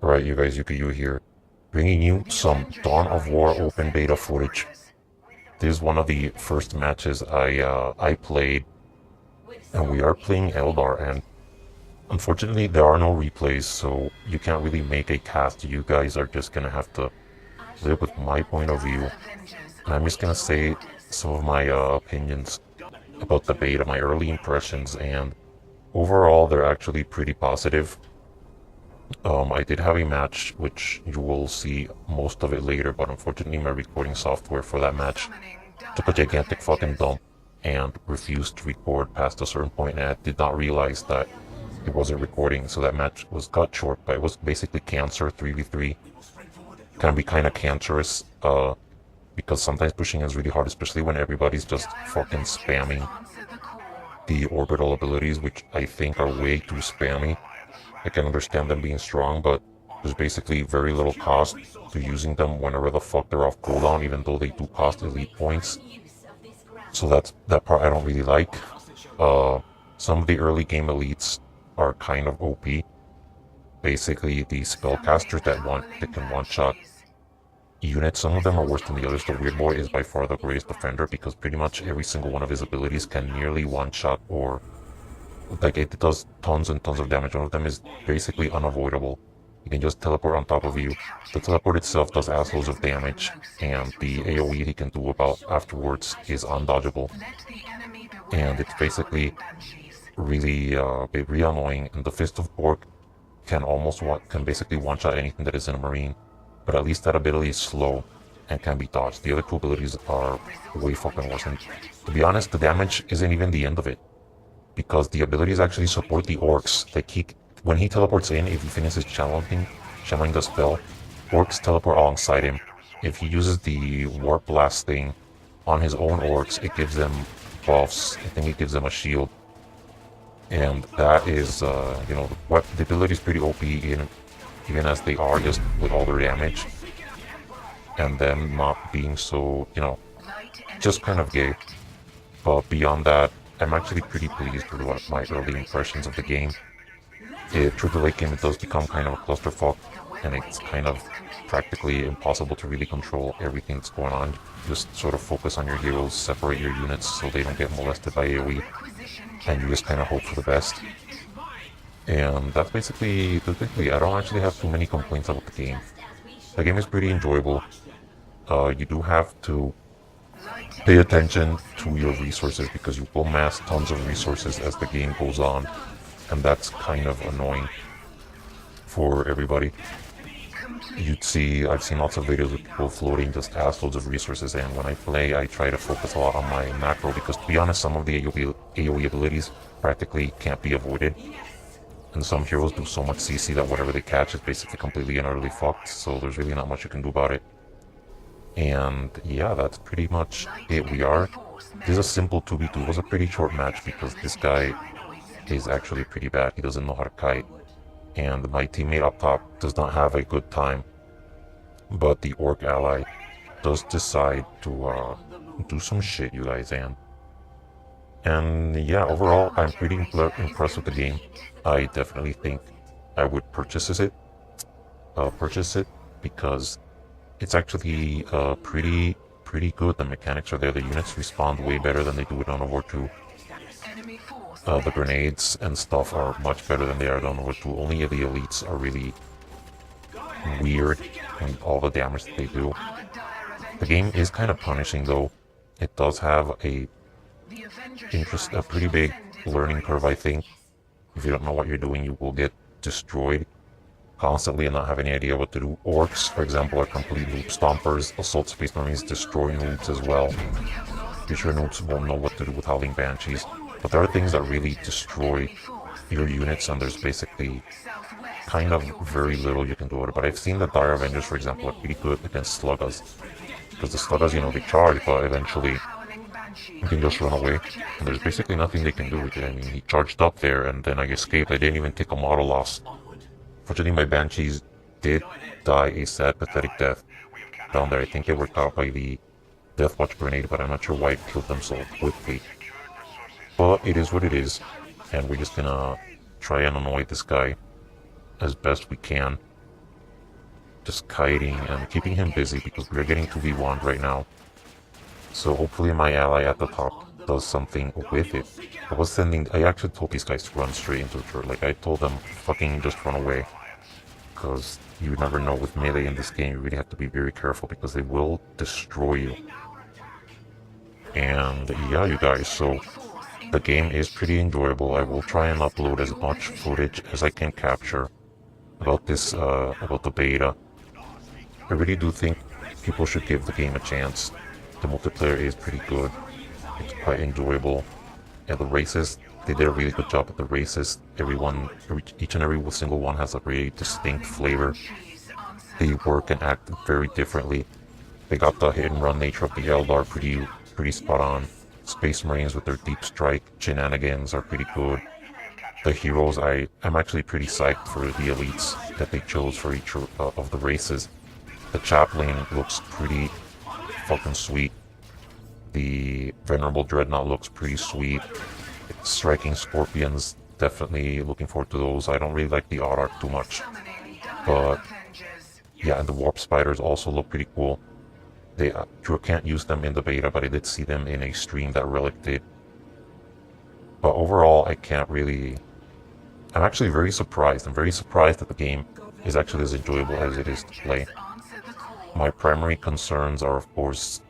Right, you guys, you here, bringing you some Dawn of War open beta footage. This is one of the first matches I played, and we are playing Eldar, and unfortunately there are no replays, so you can't really make a cast. You guys are just gonna have to live with my point of view, and I'm just gonna say some of my opinions about the beta, my early impressions, and overall they're actually pretty positive. I did have a match, which you will see most of it later, but unfortunately my recording software for that match took a gigantic fucking dump and refused to record past a certain point, and I did not realize that it wasn't recording, so that match was cut short, but it was basically cancer 3v3. Can be kind of cancerous, because sometimes pushing is really hard, especially when everybody's just fucking spamming the orbital abilities, which I think are way too spammy. I can understand them being strong, but there's basically very little cost to using them whenever the fuck they're off cooldown, even though they do cost elite points. So that part I don't really like. Some of the early game elites are kind of OP. Basically, the spellcasters that can one-shot units, some of them are worse than the others. The Weird Boy is by far the greatest defender because pretty much every single one of his abilities can nearly one-shot, or like it does tons and tons of damage. One of them is basically unavoidable. You can just teleport on top of you. The teleport itself does assloads of damage, and the AoE he can do about afterwards is undodgeable. And it's basically really annoying. And the Fist of Borg can basically one-shot anything that is in a marine, but at least that ability is slow and can be dodged. The other two abilities are way fucking worse. And to be honest, the damage isn't even the end of it, because the abilities actually support the orcs. When he teleports in, if he finishes channeling the spell, orcs teleport alongside him. If he uses the warp blast thing on his own orcs, it gives them buffs. I think it gives them a shield, and that is, the ability is pretty OP, even as they are, just with all their damage, and them not being so, just kind of gay. But beyond that, I'm actually pretty pleased with my early impressions of the game. Through the late game, it does become kind of a clusterfuck, and it's kind of practically impossible to really control everything that's going on. Just sort of focus on your heroes, separate your units so they don't get molested by AoE, and you just kind of hope for the best. And that's basically, I don't actually have too many complaints about the game. The game is pretty enjoyable. You do have to pay attention to your resources because you will mass tons of resources as the game goes on, and that's kind of annoying for everybody. I've seen lots of videos of people floating just assloads of resources, and when I play, I try to focus a lot on my macro because, to be honest, some of the AoE abilities practically can't be avoided. And some heroes do so much CC that whatever they catch is basically completely and utterly fucked, so there's really not much you can do about it. And yeah, that's pretty much it. This is a simple 2v2. It was a pretty short match because this guy is actually pretty bad. He doesn't know how to kite. And my teammate up top does not have a good time. But the orc ally does decide to do some shit, you guys, and yeah, overall, I'm pretty impressed with the game. I definitely think I would purchase it because it's actually pretty good. The mechanics are there. The units respond way better than they do in Dawn of War 2. The grenades and stuff are much better than they are in Dawn of War 2. Only the elites are really weird and all the damage that they do. The game is kind of punishing though. It does have a pretty big learning curve, I think. If you don't know what you're doing, you will get destroyed constantly and not have any idea what to do. Orcs, for example, are complete noob stompers. Assault Space Marines destroy noobs as well. Pretty sure noobs won't know what to do with Howling Banshees. But there are things that really destroy your units, and there's basically kind of very little you can do about it. But I've seen the Dire Avengers, for example, are pretty good against Sluggas. Because the Sluggas, they charge, but eventually you can just run away. And there's basically nothing they can do with it. I mean, he charged up there, and then I escaped. I didn't even take a model loss. Fortunately, my Banshees did die a sad, pathetic death down there. I think they were caught by the Deathwatch grenade, but I'm not sure why it killed them so quickly. But it is what it is, and we're just gonna try and annoy this guy as best we can. just kiting and keeping him busy because we're getting 2v1 right now. So hopefully my ally at the top does something with it. I actually told these guys to run straight into the turret. Like, I told them, fucking just run away. Because you never know with melee in this game, you really have to be very careful because they will destroy you. And yeah, you guys, so the game is pretty enjoyable. I will try and upload as much footage as I can capture about the beta. I really do think people should give the game a chance. The multiplayer is pretty good. It's quite enjoyable. And the races, they did a really good job with the races. Each and every single one has a very distinct flavor. They work and act very differently. They got the hit and run nature of the Eldar pretty spot on. Space Marines with their deep strike shenanigans are pretty good. The heroes, I'm actually pretty psyched for the elites that they chose for each of the races. The Chaplain looks pretty fucking sweet. The Venerable Dreadnought looks pretty sweet. Striking Scorpions, definitely looking forward to those. I don't really like the Autarch too much. But yeah, and the Warp Spiders also look pretty cool. You can't use them in the beta, but I did see them in a stream that Relic did. But overall, I'm actually very surprised. I'm very surprised that the game is actually as enjoyable as it is to play. My primary concerns are, of course,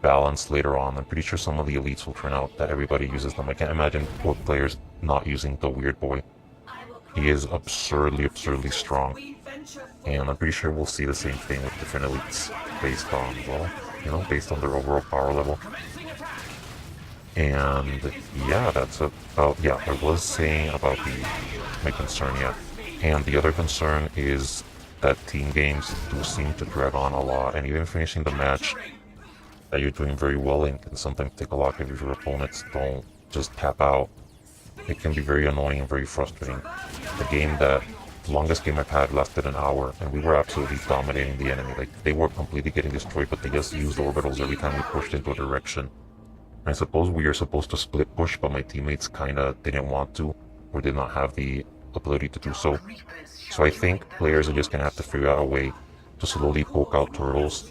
balance later on. I'm pretty sure some of the elites will turn out that everybody uses them. I can't imagine orc players not using the Weird Boy. He is absurdly strong. And I'm pretty sure we'll see the same thing with different elites based on, well, based on their overall power level. And yeah, I was saying about my concern, yeah. And the other concern is that team games do seem to drag on a lot, and even finishing the match that you're doing very well in can sometimes take a lot if your opponents don't just tap out. It can be very annoying and very frustrating. The longest game I've had lasted an hour, and we were absolutely dominating the enemy. Like, they were completely getting destroyed, but they just used orbitals every time we pushed into a direction. I suppose we are supposed to split push, but my teammates kinda didn't want to, or did not have the ability to do so. So I think players are just gonna have to figure out a way to slowly poke out turtles.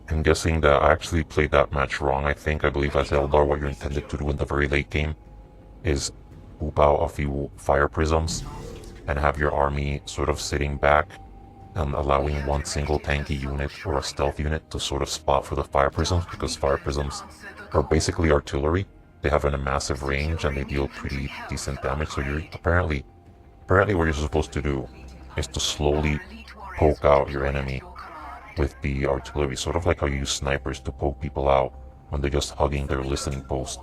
I'm guessing that I actually played that match wrong. I believe as Eldar, what you're intended to do in the very late game is poop out a few fire prisms and have your army sort of sitting back and allowing one single tanky unit or a stealth unit to sort of spot for the fire prisms, because fire prisms are basically artillery. They have a massive range and they deal pretty decent damage. So you're apparently what you're supposed to do is to slowly poke out your enemy with the artillery, sort of like how you use snipers to poke people out when they're just hugging their listening post.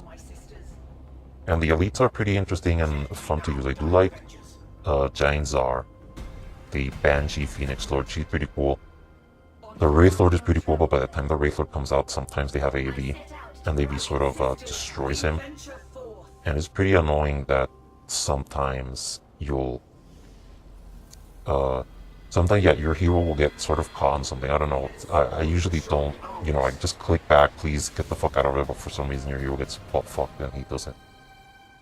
And the elites are pretty interesting and fun to use. I do like Giant Czar, the Banshee Phoenix Lord. She's pretty cool. The Wraith Lord is pretty cool, but by the time the Wraith Lord comes out, sometimes they have AV, and AV sort of destroys him. And it's pretty annoying that sometimes your hero will get sort of caught on something. I don't know. I usually don't, I just click back, please get the fuck out of it, but for some reason your hero gets butt fucked and he doesn't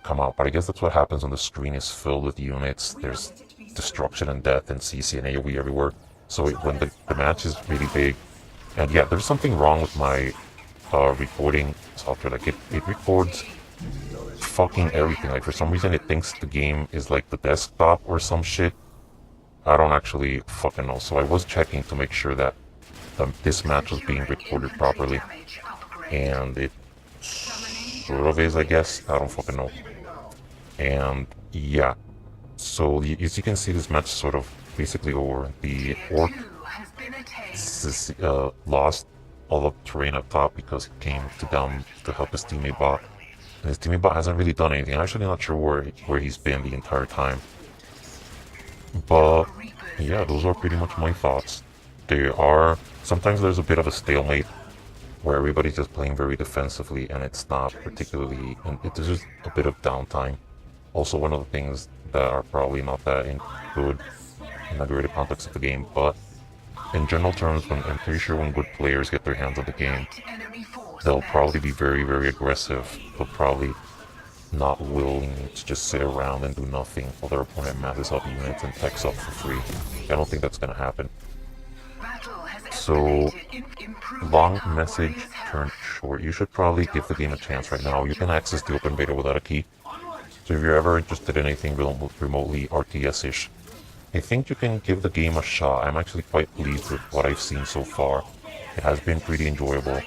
come out. But I guess that's what happens when the screen is filled with units. There's destruction and death and CC and AoE everywhere. So when the match is really big, and yeah, there's something wrong with my recording software. Like, it records fucking everything. Like, for some reason it thinks the game is like the desktop or some shit. I don't actually fucking know. So I was checking to make sure that this match was being recorded properly, and it sort of is, I guess. I don't fucking know. And yeah, so as you can see, this match is sort of basically over. The orc lost all the terrain up top because he came down to help his teammate bot, and his teammate bot hasn't really done anything. I'm actually not sure where he's been the entire time. But yeah, those are pretty much my thoughts. Sometimes there's a bit of a stalemate where everybody's just playing very defensively, and it's not particularly, and there's just a bit of downtime. Also, one of the things that are probably not that good in the greater context of the game, but in general terms, I'm pretty sure when good players get their hands on the game, they'll probably be very, very aggressive. They'll probably not willing to just sit around and do nothing while their opponent masses up units and techs up for free. I don't think that's gonna happen. So, long message turned short. You should probably give the game a chance right now. You can access the open beta without a key. So if you're ever interested in anything remotely RTS-ish, I think you can give the game a shot. I'm actually quite pleased with what I've seen so far. It has been pretty enjoyable.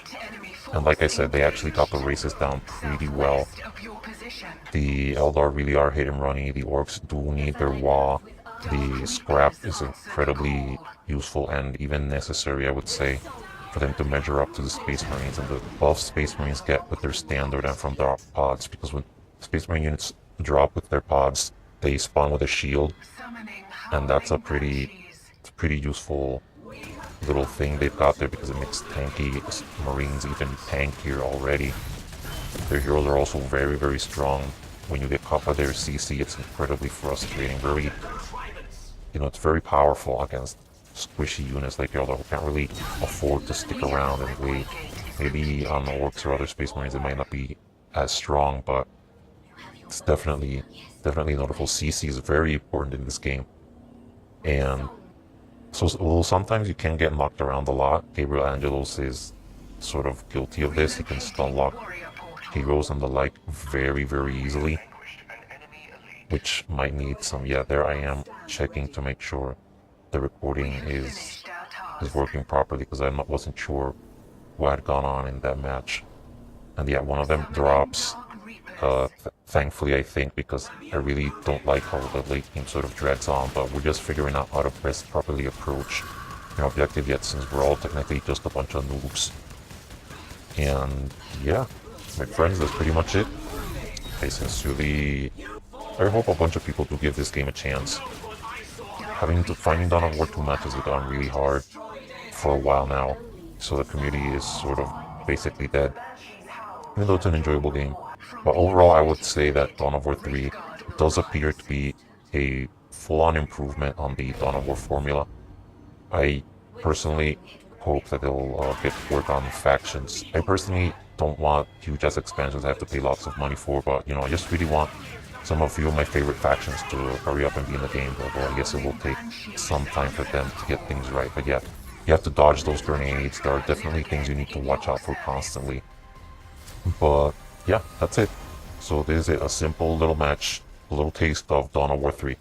And like I said, they actually got the races down pretty well. The Eldar really are hit and runny. The orcs do need their wah. The scrap is incredibly useful and even necessary, I would say, for them to measure up to the Space Marines and the buff Space Marines get with their standard and from their pods. Because when Space Marine units drop with their pods, they spawn with a shield, and that's a pretty useful little thing they've got there because it makes tanky Marines even tankier already. Their heroes are also very, very strong. When you get caught by their CC, it's incredibly frustrating. It's very powerful against squishy units like Eldar who can't really afford to stick around and wait. Maybe on the Orcs or other Space Marines it might not be as strong, but it's definitely notable. CC is very important in this game. And so sometimes you can get knocked around a lot. Gabriel Angelos is sort of guilty of this. He can stun lock heroes and the like very, very easily, which might need some. Yeah, there I am checking to make sure the recording is working properly because I wasn't sure what had gone on in that match. And yeah, one of them drops. Thankfully, I think, because I really don't like how the late game sort of drags on, but we're just figuring out how to best properly approach our objective yet, since we're all technically just a bunch of noobs. And yeah, my friends, that's pretty much it. I hope a bunch of people do give this game a chance. Finding Dawn of War 2 matches has gone really hard for a while now, so the community is sort of basically dead, even though it's an enjoyable game. But overall, I would say that Dawn of War 3 does appear to be a full-on improvement on the Dawn of War formula. I personally hope that they'll get to work on factions. I personally don't want huge-ass expansions I have to pay lots of money for, but, I just really want a few of my favorite factions to hurry up and be in the game, although I guess it will take some time for them to get things right. But yeah, you have to dodge those grenades. There are definitely things you need to watch out for constantly. But yeah, that's it. So this is a simple little match, a little taste of Dawn of War 3.